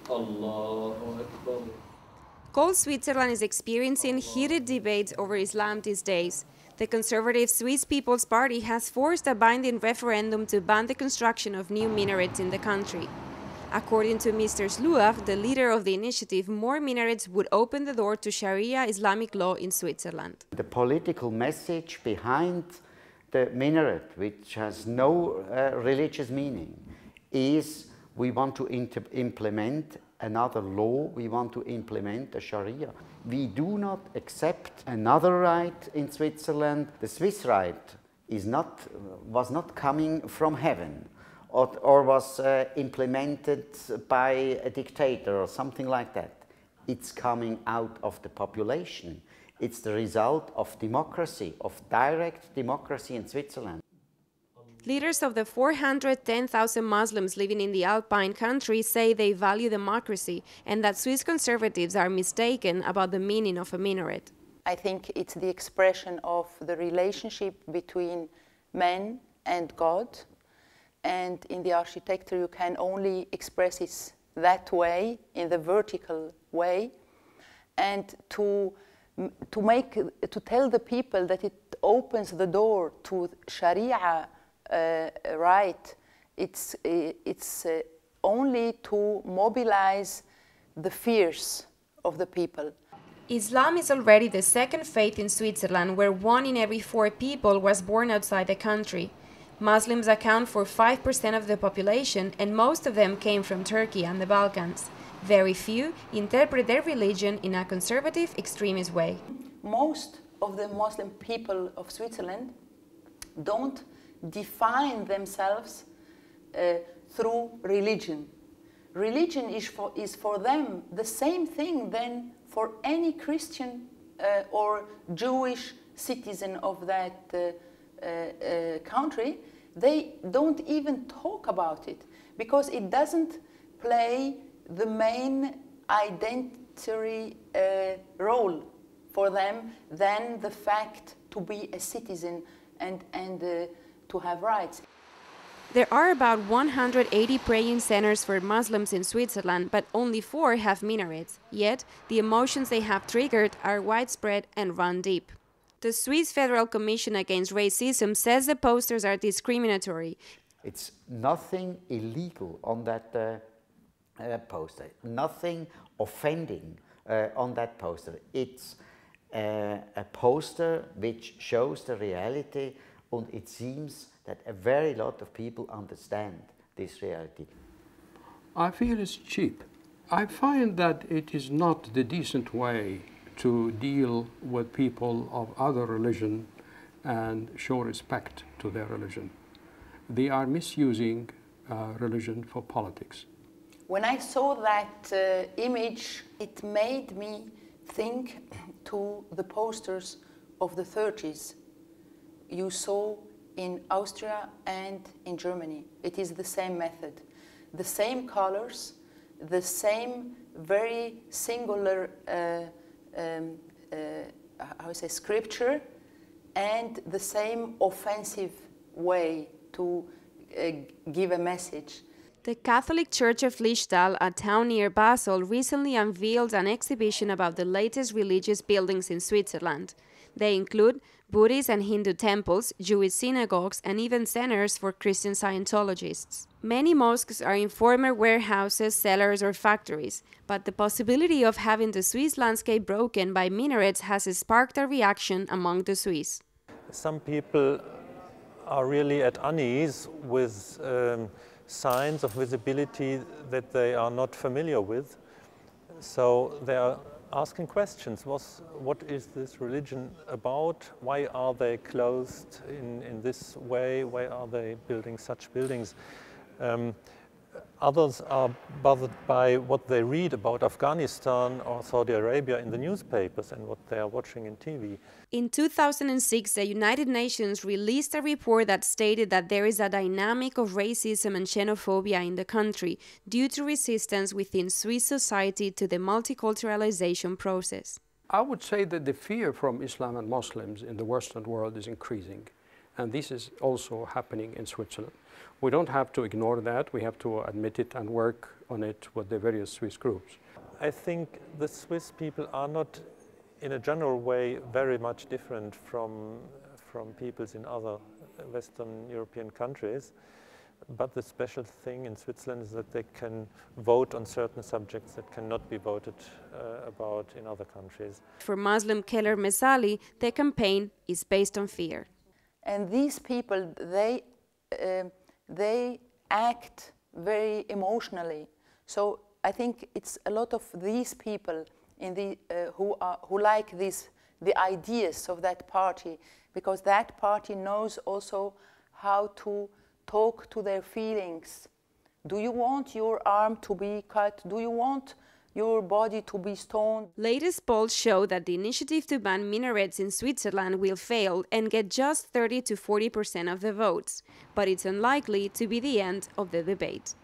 Allahu Akbar. Cold Switzerland is experiencing heated debates over Islam these days. The conservative Swiss People's Party has forced a binding referendum to ban the construction of new minarets in the country. According to Mr. Sluaf, the leader of the initiative, more minarets would open the door to Sharia Islamic law in Switzerland. The political message behind the minaret, which has no religious meaning, is we want to implement another law, we want to implement a Sharia. We do not accept another right in Switzerland. The Swiss right was not coming from heaven or was implemented by a dictator or something like that. It's coming out of the population. It's the result of democracy, of direct democracy in Switzerland. Leaders of the 410,000 Muslims living in the Alpine countries say they value democracy and that Swiss conservatives are mistaken about the meaning of a minaret. I think it's the expression of the relationship between man and God, and in the architecture you can only express it that way, in the vertical way, and to tell the people that it opens the door to Sharia right, it's only to mobilize the fears of the people. Islam is already the second faith in Switzerland, where 1 in every 4 people was born outside the country. Muslims account for 5% of the population, and most of them came from Turkey and the Balkans. Very few interpret their religion in a conservative, extremist way. Most of the Muslim people of Switzerland don't define themselves through religion. Religion is for them the same thing than for any Christian or Jewish citizen of that country. They don't even talk about it because it doesn't play the main identity role for them than the fact to be a citizen and to have rights. There are about 180 praying centers for Muslims in Switzerland, but only 4 have minarets. Yet, the emotions they have triggered are widespread and run deep. The Swiss Federal Commission Against Racism says the posters are discriminatory. It's nothing illegal on that poster, nothing offending on that poster. It's a poster which shows the reality, and it seems that a very lot of people understand this reality. I feel it's cheap. I find that it is not the decent way to deal with people of other religion and show respect to their religion. They are misusing religion for politics. When I saw that image, it made me think to the posters of the 30s you saw in Austria and in Germany. It is the same method, the same colors, the same very singular scripture, and the same offensive way to give a message. The Catholic Church of Lichtal, a town near Basel, recently unveiled an exhibition about the latest religious buildings in Switzerland. They include Buddhist and Hindu temples, Jewish synagogues, and even centers for Christian Scientologists. Many mosques are in former warehouses, cellars, or factories, but the possibility of having the Swiss landscape broken by minarets has sparked a reaction among the Swiss. Some people are really at unease with signs of visibility that they are not familiar with. So they are asking questions. What is this religion about? Why are they closed in this way? Why are they building such buildings? Others are bothered by what they read about Afghanistan or Saudi Arabia in the newspapers and what they are watching in TV. In 2006, the United Nations released a report that stated that there is a dynamic of racism and xenophobia in the country due to resistance within Swiss society to the multiculturalization process. I would say that the fear from Islam and Muslims in the Western world is increasing, and this is also happening in Switzerland. We don't have to ignore that. We have to admit it and work on it with the various Swiss groups. I think the Swiss people are not, in a general way, very much different from peoples in other Western European countries. But the special thing in Switzerland is that they can vote on certain subjects that cannot be voted about in other countries. For Muslim Keller Mesali, the campaign is based on fear. And these people, they act very emotionally. So I think it's a lot of these people in the, who like the ideas of that party, because that party knows also how to talk to their feelings. Do you want your arm to be cut? Do you want your body to be stoned? Latest polls show that the initiative to ban minarets in Switzerland will fail and get just 30 to 40% of the votes, but it's unlikely to be the end of the debate.